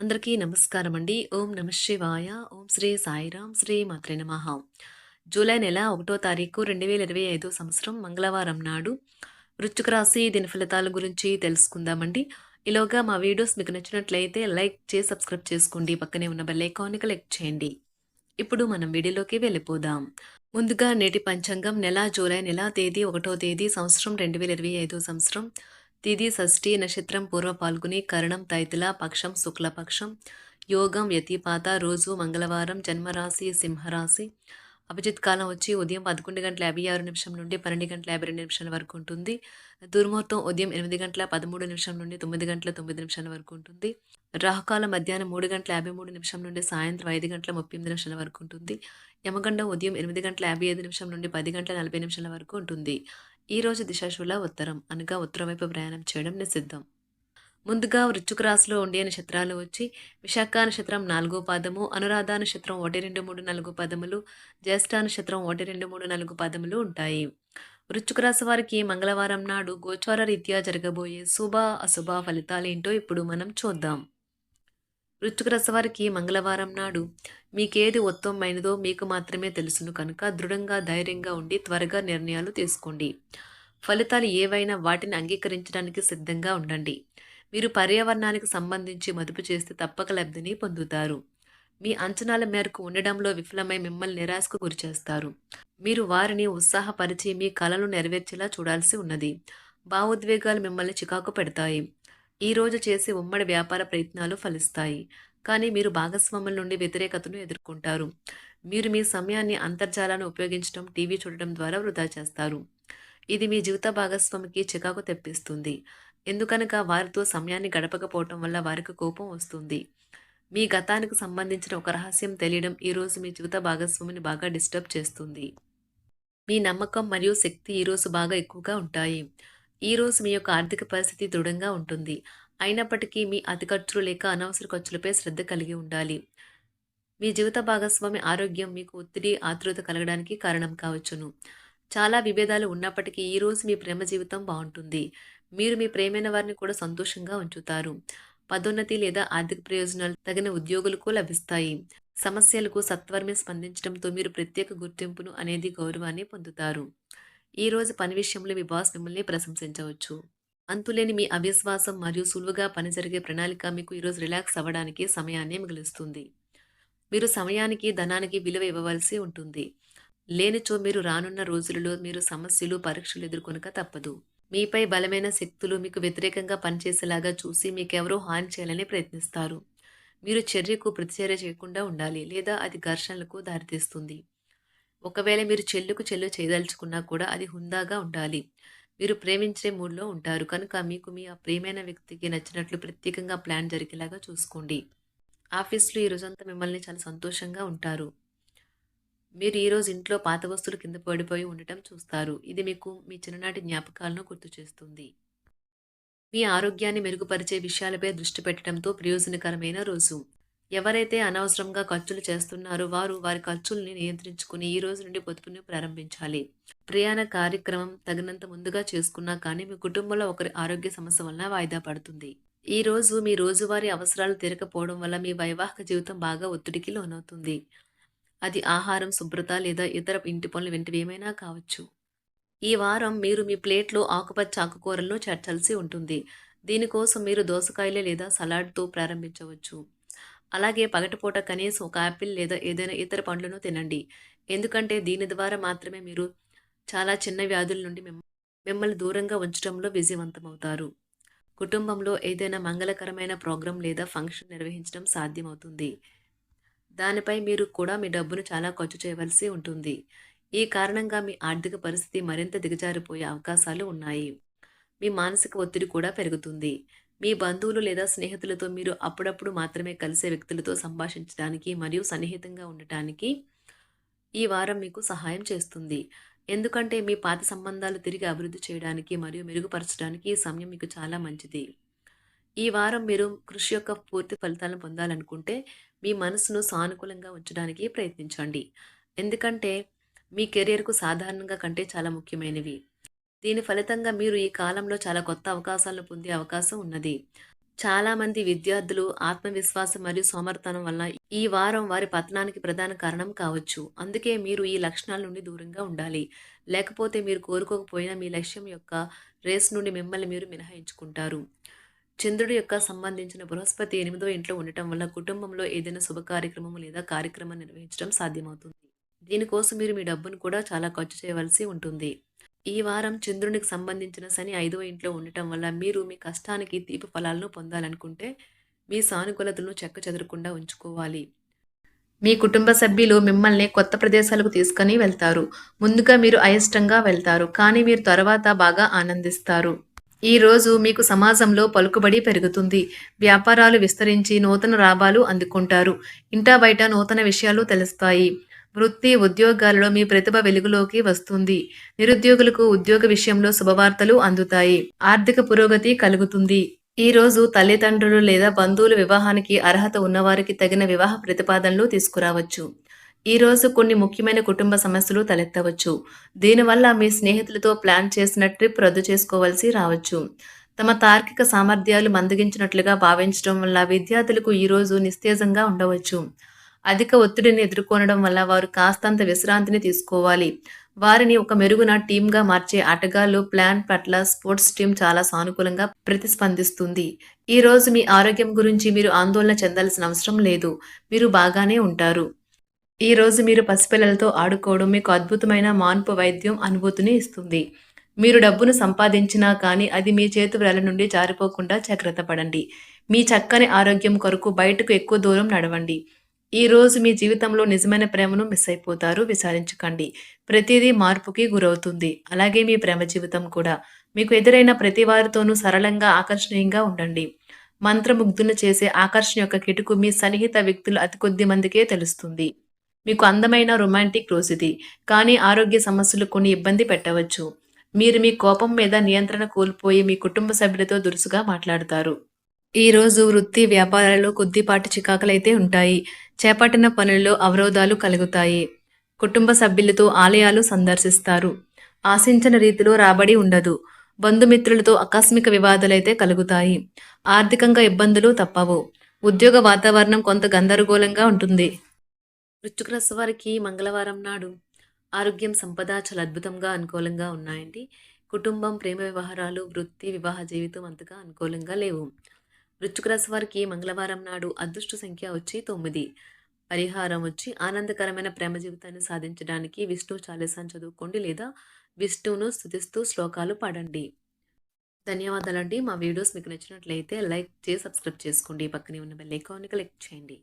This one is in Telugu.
అందరికీ నమస్కారం అండి. ఓం నమ శివాయ. ఓం శ్రీ సాయిరాం. శ్రీ మాత్రే నమః. జూలై నెల 1వ తారీఖు 2025 సంవత్సరం మంగళవారం నాడు వృశ్చిక రాశి దీని ఫలితాల గురించి తెలుసుకుందామండి. ఈలోగా మా వీడియోస్ మీకు నచ్చినట్లయితే లైక్ చేసి సబ్స్క్రైబ్ చేసుకోండి. పక్కనే ఉన్న బెల్ ఐకాన్‌ని క్లిక్ చేయండి. ఇప్పుడు మనం వీడియోలోకి వెళ్ళిపోదాం. ముందుగా నేటి పంచాంగం నెల జూలై నెల తేదీ 1వ తేదీ సంవత్సరం 2025 సంవత్సరం తిథి షష్ఠి నక్షత్రం పూర్వ పాల్గొని కరణం తైతుల పక్షం శుక్లపక్షం యోగం వ్యతిపాత రోజు మంగళవారం జన్మరాశి సింహరాశి అభిజిత్ కాలం వచ్చి ఉదయం 11:56 నుండి 12:52 వరకు ఉంటుంది. దుర్ముహూర్తం ఉదయం 8:13 నుండి 9:09 వరకు ఉంటుంది. రాహుకాలం మధ్యాహ్నం 3:53 నుండి సాయంత్రం 5:38 వరకు ఉంటుంది. యమగండం ఉదయం 8:55 నుండి 10:40 వరకు ఉంటుంది. ఈ రోజు దిశాశూల ఉత్తరం అనగా ఉత్తరం వైపు ప్రయాణం చేయడం నిషిద్ధం. ముందుగా వృశ్చిక రాశిలో ఉండే నక్షత్రాలు వచ్చి విశాఖ నక్షత్రం 4వ పాదము, అనురాధ నక్షత్రం 1, 2, 3, 4 పాదములు, జ్యేష్ఠ నక్షత్రం 1, 2, 3, 4 పాదములు ఉంటాయి. వృశ్చిక రాశి వారికి మంగళవారం నాడు గోచార రీత్యా జరగబోయే శుభ అశుభ ఫలితాలేంటో ఇప్పుడు మనం చూద్దాం. వృశ్చిక రాశి వారికి మంగళవారం నాడు మీకేది ఉత్తమమైనదో మీకు మాత్రమే తెలుసును కనుక దృఢంగా ధైర్యంగా ఉండి త్వరగా నిర్ణయాలు తీసుకోండి. ఫలితాలు ఏవైనా వాటిని అంగీకరించడానికి సిద్ధంగా ఉండండి. మీరు పర్యావరణానికి సంబంధించి మదుపు చేస్తే తప్పక లబ్ధిని పొందుతారు. మీ అంచనాల మేరకు ఉండడంలో విఫలమై మిమ్మల్ని నిరాశకు గురిచేస్తారు. మీరు వారిని ఉత్సాహపరిచి మీ కలలు నెరవేర్చేలా చూడాల్సి ఉన్నది. భావోద్వేగాలు మిమ్మల్ని చికాకు పెడతాయి. ఈ రోజు చేసే ఉమ్మడి వ్యాపార ప్రయత్నాలు ఫలిస్తాయి. కానీ మీరు భాగస్వాముల నుండి వ్యతిరేకతను ఎదుర్కొంటారు. మీరు మీ సమయాన్ని అంతర్జాలాన్ని ఉపయోగించడం, టీవీ చూడడం ద్వారా వృధా చేస్తారు. ఇది మీ జీవిత భాగస్వామికి చికాకు తెప్పిస్తుంది. ఎందుకనగా వారితో సమయాన్ని గడపకపోవటం వల్ల వారికి కోపం వస్తుంది. మీ గతానికి సంబంధించిన ఒక రహస్యం తెలియడం ఈరోజు మీ జీవిత భాగస్వామిని బాగా డిస్టర్బ్ చేస్తుంది. మీ నమ్మకం మరియు శక్తి ఈరోజు బాగా ఎక్కువగా ఉంటాయి. ఈరోజు మీ యొక్క ఆర్థిక పరిస్థితి దృఢంగా ఉంటుంది. అయినప్పటికీ మీ అతి ఖర్చులు లేక అనవసర ఖర్చులపై శ్రద్ధ కలిగి ఉండాలి. మీ జీవిత భాగస్వామి ఆరోగ్యం మీకు ఒత్తిడి, ఆతృత కలగడానికి కారణం కావచ్చును. చాలా విభేదాలు ఉన్నప్పటికీ ఈరోజు మీ ప్రేమ జీవితం బాగుంటుంది. మీరు మీ ప్రేమైన వారిని కూడా సంతోషంగా ఉంచుతారు. పదోన్నతి లేదా ఆర్థిక ప్రయోజనాలు తగిన ఉద్యోగులకు లభిస్తాయి. సమస్యలకు సత్వరమే స్పందించడంతో మీరు ప్రత్యేక గుర్తింపును అనేది గౌరవాన్ని పొందుతారు. ఈ రోజు పని విషయంలో మీ బాస్ మిమ్మల్ని ప్రశంసించవచ్చు. అంతులేని మీ అవిశ్వాసం మరియు సులువుగా పని జరిగే ప్రణాళిక మీకు ఈరోజు రిలాక్స్ అవ్వడానికి సమయాన్ని మిగులుస్తుంది. మీరు సమయానికి, ధనానికి విలువ ఇవ్వవలసి ఉంటుంది. లేనిచో మీరు రానున్న రోజులలో మీరు సమస్యలు, పరీక్షలు ఎదుర్కొనక తప్పదు. మీపై బలమైన శక్తులు మీకు వ్యతిరేకంగా పనిచేసేలాగా చూసి మీకెవరో హాని చేయాలని ప్రయత్నిస్తారు. మీరు చర్యకు ప్రతిచర్య చేయకుండా ఉండాలి లేదా అది ఘర్షణలకు దారితీస్తుంది. ఒకవేళ మీరు చెల్లుకు చెల్లు చేయదలుచుకున్నా కూడా అది హుందాగా ఉండాలి. మీరు ప్రేమించే మూడ్‌లో ఉంటారు కనుక మీకు మీ ఆ ప్రియమైన వ్యక్తికి నచ్చినట్లు ప్రత్యేకంగా ప్లాన్ జరిగేలాగా చూసుకోండి. ఆఫీస్‌లో ఈ రోజంతా మిమ్మల్ని చాలా సంతోషంగా ఉంటారు. మీరు ఈరోజు ఇంట్లో పాత వస్తువులు కింద పడిపోయి ఉండటం చూస్తారు. ఇది మీకు మీ చిన్ననాటి జ్ఞాపకాలను గుర్తు చేస్తుంది. మీ ఆరోగ్యాన్ని మెరుగుపరిచే విషయాలపై దృష్టి పెట్టడంతో ప్రయోజనకరమైన రోజు. ఎవరైతే అనవసరంగా ఖర్చులు చేస్తున్నారో వారు వారి ఖర్చుల్ని నియంత్రించుకుని ఈ రోజు నుండి పొదుపుని ప్రారంభించాలి. ప్రయాణ కార్యక్రమం తగినంత ముందుగా చేసుకున్నా కానీ మీ కుటుంబంలో ఒకరి ఆరోగ్య సమస్య వలన వాయిదా పడుతుంది. ఈ రోజు మీ రోజువారీ అవసరాలు తీరకపోవడం వల్ల మీ వైవాహిక జీవితం బాగా ఒత్తిడికి లోనవుతుంది. అది ఆహారం, శుభ్రత లేదా ఇతర ఇంటి పనులు వంటివి ఏమైనా కావచ్చు. ఈ వారం మీరు మీ ప్లేట్‌లో ఆకుపచ్చ ఆకుకూరలను చేర్చాల్సి ఉంటుంది. దీనికోసం మీరు దోసకాయలు లేదా సలాడ్‌తో ప్రారంభించవచ్చు. అలాగే పగటిపూట కనీసం ఒక యాపిల్ లేదా ఏదైనా ఇతర పండ్లను తినండి. ఎందుకంటే దీని ద్వారా మాత్రమే మీరు చాలా చిన్న వ్యాధుల నుండి మిమ్మల్ని దూరంగా ఉంచడంలో విజయవంతమవుతారు. కుటుంబంలో ఏదైనా మంగళకరమైన ప్రోగ్రాం లేదా ఫంక్షన్ నిర్వహించడం సాధ్యమవుతుంది. దానిపై మీరు కూడా మీ డబ్బును చాలా ఖర్చు చేయవలసి ఉంటుంది. ఈ కారణంగా మీ ఆర్థిక పరిస్థితి మరింత దిగజారిపోయే అవకాశాలు ఉన్నాయి. మీ మానసిక ఒత్తిడి కూడా పెరుగుతుంది. మీ బంధువులు లేదా స్నేహితులతో మీరు అప్పుడప్పుడు మాత్రమే కలిసే వ్యక్తులతో సంభాషించడానికి మరియు సన్నిహితంగా ఉండటానికి ఈ వారం మీకు సహాయం చేస్తుంది. ఎందుకంటే మీ పాత సంబంధాలు తిరిగి అభివృద్ధి చేయడానికి మరియు మెరుగుపరచడానికి ఈ సమయం మీకు చాలా మంచిది. ఈ వారం మీరు కృషి యొక్క పూర్తి ఫలితాలను పొందాలనుకుంటే మీ మనసును సానుకూలంగా ఉంచడానికి ప్రయత్నించండి. ఎందుకంటే మీ కెరియర్‌కు సాధారణంగా కంటే చాలా ముఖ్యమైనవి. దీని ఫలితంగా మీరు ఈ కాలంలో చాలా కొత్త అవకాశాలను పొందే అవకాశం ఉన్నది. చాలామంది విద్యార్థులు ఆత్మవిశ్వాసం మరియు సోమరితనం వల్ల ఈ వారం వారి పతనానికి ప్రధాన కారణం కావచ్చు. అందుకే మీరు ఈ లక్షణాల నుండి దూరంగా ఉండాలి. లేకపోతే మీరు కోరుకోకపోయినా మీ లక్ష్యం యొక్క రేస్ నుండి మిమ్మల్ని మీరు మినహాయించుకుంటారు. చంద్రుడి యొక్క సంబంధించిన బృహస్పతి 8వ ఇంట్లో ఉండటం వల్ల కుటుంబంలో ఏదైనా శుభ కార్యక్రమం లేదా కార్యక్రమం నిర్వహించడం సాధ్యమవుతుంది. దీనికోసం మీరు మీ డబ్బును కూడా చాలా ఖర్చు చేయవలసి ఉంటుంది. ఈ వారం చంద్రునికి సంబంధించిన శని 5వ ఇంట్లో ఉండటం వల్ల మీరు మీ కష్టానికి తీపి ఫలాలను పొందాలనుకుంటే మీ సానుకూలతలను చెక్కుచెదరకుండా ఉంచుకోవాలి. మీ కుటుంబ సభ్యులు మిమ్మల్ని కొత్త ప్రదేశాలకు తీసుకొని వెళ్తారు. ముందుగా మీరు అయిష్టంగా వెళ్తారు, కానీ మీరు తర్వాత బాగా ఆనందిస్తారు. ఈ రోజు మీకు సమాజంలో పలుకుబడి పెరుగుతుంది. వ్యాపారాలు విస్తరించి నూతన లాభాలు అందుకుంటారు. ఇంటా బయట నూతన విషయాలు తెలుస్తాయి. వృత్తి, ఉద్యోగాలలో మీ ప్రతిభ వెలుగులోకి వస్తుంది. నిరుద్యోగులకు ఉద్యోగ విషయంలో శుభవార్తలు అందుతాయి. ఆర్థిక పురోగతి కలుగుతుంది. ఈ రోజు తల్లిదండ్రులు లేదా బంధువుల వివాహానికి అర్హత ఉన్నవారికి తగిన వివాహ ప్రతిపాదనలు తీసుకురావచ్చు. ఈ రోజు కొన్ని ముఖ్యమైన కుటుంబ సమస్యలు తలెత్తవచ్చు. దీనివల్ల మీ స్నేహితులతో ప్లాన్ చేసిన ట్రిప్ రద్దు చేసుకోవాల్సి రావచ్చు. తమ తార్కిక సామర్థ్యాలు మందగించినట్లుగా భావించడం వల్ల విద్యార్థులకు ఈ రోజు నిస్తేజంగా ఉండవచ్చు. అధిక ఒత్తిడిని ఎదుర్కొనడం వల్ల వారు కాస్తంత విశ్రాంతిని తీసుకోవాలి. వారిని ఒక మెరుగున టీమ్గా మార్చే ఆటగాళ్లు ప్లాన్ పట్ల స్పోర్ట్స్ టీం చాలా సానుకూలంగా ప్రతిస్పందిస్తుంది. ఈ రోజు మీ ఆరోగ్యం గురించి మీరు ఆందోళన చెందాల్సిన అవసరం లేదు. మీరు బాగానే ఉంటారు. ఈ రోజు మీరు పసిపిల్లలతో ఆడుకోవడం మీకు అద్భుతమైన మాన్పు వైద్యం అనుభూతిని ఇస్తుంది. మీరు డబ్బును సంపాదించినా కానీ అది మీ చేతి వేళ్ల నుండి జారిపోకుండా జాగ్రత్త పడండి. మీ చక్కని ఆరోగ్యం కొరకు బయటకు ఎక్కువ దూరం నడవండి. ఈ రోజు మీ జీవితంలో నిజమైన ప్రేమను మిస్ అయిపోతారు. విచారించకండి. ప్రతిదీ మార్పుకి గురవుతుంది. అలాగే మీ ప్రేమ జీవితం కూడా. మీకు ఎదురైన ప్రతి వారితోనూ సరళంగా ఆకర్షణీయంగా ఉండండి. మంత్రముగ్ధులను చేసే ఆకర్షణ యొక్క కిటుకు మీ సన్నిహిత వ్యక్తులు అతి కొద్ది మందికే తెలుస్తుంది. మీకు అందమైన రొమాంటిక్ రోజు ఇది. కానీ ఆరోగ్య సమస్యలు కొన్ని ఇబ్బంది పెట్టవచ్చు. మీరు మీ కోపం మీద నియంత్రణ కోల్పోయి మీ కుటుంబ సభ్యులతో దురుసుగా మాట్లాడతారు. ఈ రోజు వృత్తి, వ్యాపారాలలో కొద్దిపాటి చికాకులైతే ఉంటాయి. చేపట్టిన పనుల్లో అవరోధాలు కలుగుతాయి. కుటుంబ సభ్యులతో ఆలయాలు సందర్శిస్తారు. ఆశించిన రీతిలో రాబడి ఉండదు. బంధుమిత్రులతో ఆకస్మిక వివాదాలైతే కలుగుతాయి. ఆర్థికంగా ఇబ్బందులు తప్పవు. ఉద్యోగ వాతావరణం కొంత గందరగోళంగా ఉంటుంది. వృశ్చిక రాశి వారికి మంగళవారం నాడు ఆరోగ్యం, సంపద చాలా అద్భుతంగా అనుకూలంగా ఉన్నాయండి. కుటుంబం, ప్రేమ వ్యవహారాలు, వృత్తి, వివాహ జీవితం అంతగా అనుకూలంగా లేవు. వృశ్చిక రాశి వారికి మంగళవారం నాడు అదృష్ట సంఖ్య వచ్చి 9. పరిహారం వచ్చి ఆనందకరమైన ప్రేమ జీవితాన్ని సాధించడానికి విష్ణు చాలీసాను చదువుకోండి లేదా విష్ణువును స్తుతిస్తూ శ్లోకాలు పాడండి. ధన్యవాదాలండి. మా వీడియోస్ మీకు నచ్చినట్లయితే లైక్ చేసి సబ్స్క్రైబ్ చేసుకోండి. పక్కనే ఉన్న బెల్ ఐకాన్ని క్లిక్ చేయండి.